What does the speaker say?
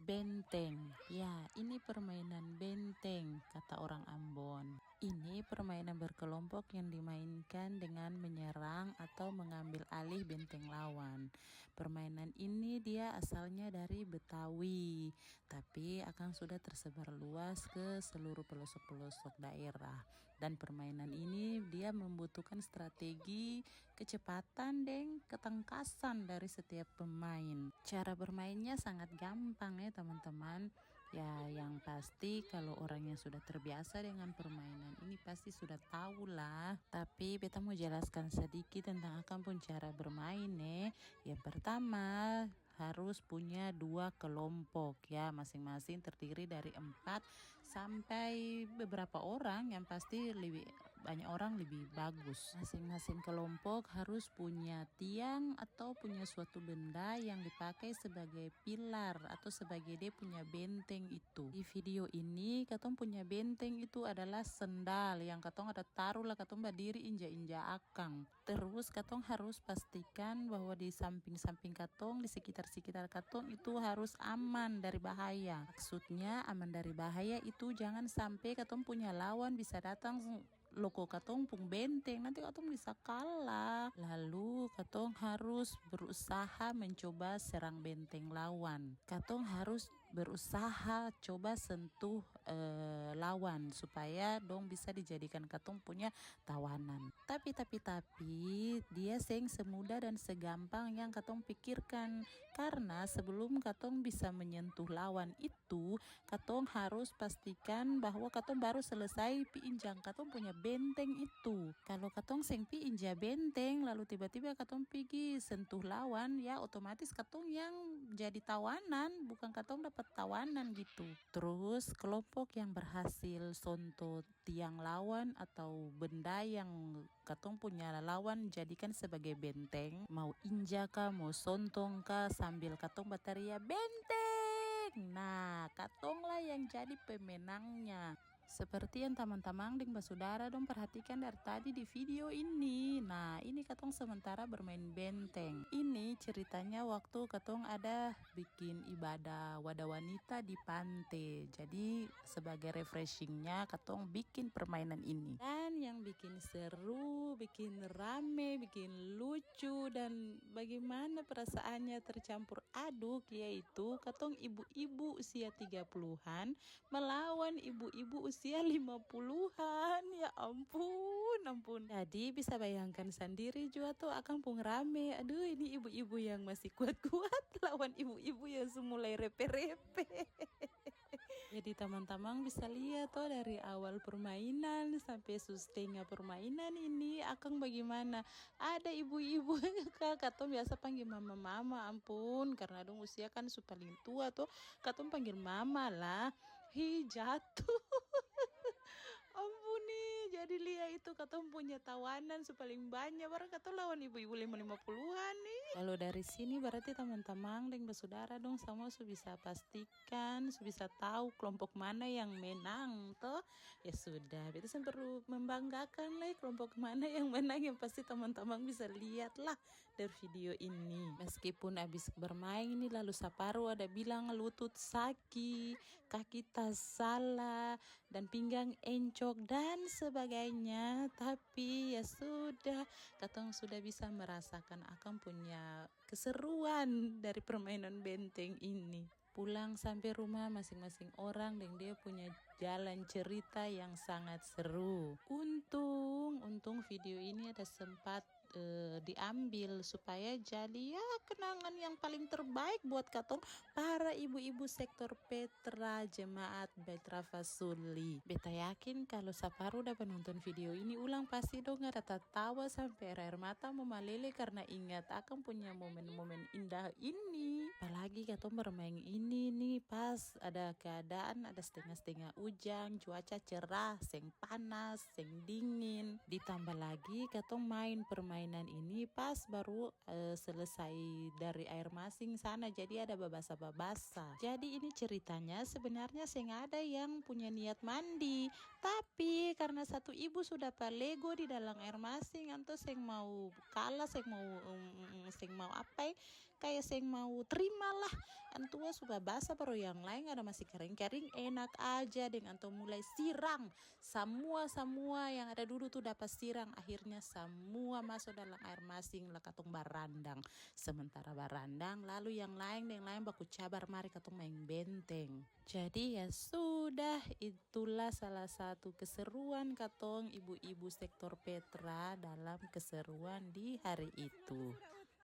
Benteng, ya ini permainan benteng kata orang Ambon. Ini permainan berkelompok yang dimainkan dengan menyerang atau mengambil alih benteng lawan. Permainan ini dia asalnya dari Betawi, tapi akan sudah tersebar luas ke seluruh pelosok-pelosok daerah. Dan permainan ini dia membutuhkan strategi, kecepatan, dan ketangkasan dari setiap pemain. Cara bermainnya sangat gampang ya teman-teman. Ya yang pasti kalau orang yang sudah terbiasa dengan permainan ini pasti sudah tahu lah. Tapi beta mau jelaskan sedikit tentang akan pun cara bermain nih. Yang pertama harus punya 2 kelompok ya, masing-masing terdiri dari 4 sampai beberapa orang, yang pasti lebih banyak orang lebih bagus. Masing-masing kelompok harus punya tiang atau punya suatu benda yang dipakai sebagai pilar atau sebagai dia punya benteng itu. Di video ini katong punya benteng itu adalah sendal yang katong ada taruh lah, katong berdiri injak-injak akang. Terus katong harus pastikan bahwa di samping-samping katong, di sekitar katong itu harus aman dari bahaya. Maksudnya aman dari bahaya itu jangan sampai katong punya lawan bisa datang loko katong pung benteng, nanti katong bisa kalah. Lalu katong harus berusaha mencoba serang benteng lawan. Katong harus berusaha coba sentuh lawan supaya dong bisa dijadikan katong punya tawanan. Tapi dia seng semudah dan segampang yang katong pikirkan, karena sebelum katong bisa menyentuh lawan itu katong harus pastikan bahwa katong baru selesai piinjang katong punya benteng itu. Kalau katong seng piinja benteng lalu tiba-tiba katong pergi sentuh lawan, ya otomatis katong yang jadi tawanan, bukan katong dapat tawanan gitu. Terus kelompok yang berhasil sontot tiang lawan atau benda yang katong punya lawan jadikan sebagai benteng, mau injak kah, mau sontong kah, sambil katong bataria benteng, nah katong lah yang jadi pemenangnya. Seperti yang teman-teman dan basudara dong perhatikan dari tadi di video ini. Nah ini katong sementara bermain benteng. Ini ceritanya waktu katong ada bikin ibadah wadah wanita di pantai. Jadi sebagai refreshingnya katong bikin permainan ini. Dan yang bikin seru, bikin rame, bikin lucu, dan bagaimana perasaannya tercampur aduk, yaitu katong ibu-ibu usia 30-an melawan ibu-ibu usia 50-an. Ya ampun. Jadi bisa bayangkan sendiri juga tuh akan pung rame. Aduh, ini ibu-ibu yang masih kuat-kuat lawan ibu-ibu yang semulai repe-repe. Jadi teman-teman bisa lihat tuh dari awal permainan sampai setengah permainan ini akan bagaimana. Ada ibu-ibu katong biasa panggil mama-mama, ampun, karena dong usia kan su paling tua tuh, katong panggil mama lah. Jatuh. Ampun nih, jadi lihat itu katong punya tawanan paling banyak, barang katong lawan ibu-ibu 50-an nih. Kalau dari sini berarti teman-teman dan bersaudara dong sama su bisa pastikan, su bisa tahu kelompok mana yang menang toh. Ya sudah, itu perlu membanggakan lah kelompok mana yang menang, yang pasti teman-teman bisa lihat lah dari video ini. Meskipun habis bermain ini lalu Saparu ada bilang lutut sakit, kaki tak salah, dan pinggang encok dan sebagainya, tapi ya sudah, katong sudah bisa merasakan akan punya keseruan dari permainan benteng ini. Pulang sampai rumah masing-masing orang dan dia punya jalan cerita yang sangat seru. Untung video ini ada sempat diambil supaya jadi ya kenangan yang paling terbaik buat katong para ibu-ibu sektor Petra Jemaat Bait Rafa Suli. Beta yakin kalau Saparu udah menonton video ini ulang pasti dong ada tertawa sampai air mata memalele karena ingat akan punya momen-momen indah ini. Apalagi katong bermain ini nih pas ada keadaan ada setengah-setengah hujan, cuaca cerah, seng panas, seng dingin. Ditambah lagi katong main permainan ini pas baru selesai dari air masing sana, jadi ada babasa-babasa. Jadi ini ceritanya sebenarnya seng ada yang punya niat mandi, tapi karena satu ibu sudah palego di dalam air masing, atau seng mau kalah, seng mau apa kayak seng mau terimalah. Antua sudah basah baru yang lain ada masih kering-kering enak aja dengan antum mulai sirang. Semua yang ada dulu tuh dapat sirang. Akhirnya semua masuk dalam air masing lah katong barandang. Sementara barandang lalu yang lain baku cabar mari katong main benteng. Jadi ya sudah, itulah salah satu keseruan katong ibu-ibu sektor Petra dalam keseruan di hari itu.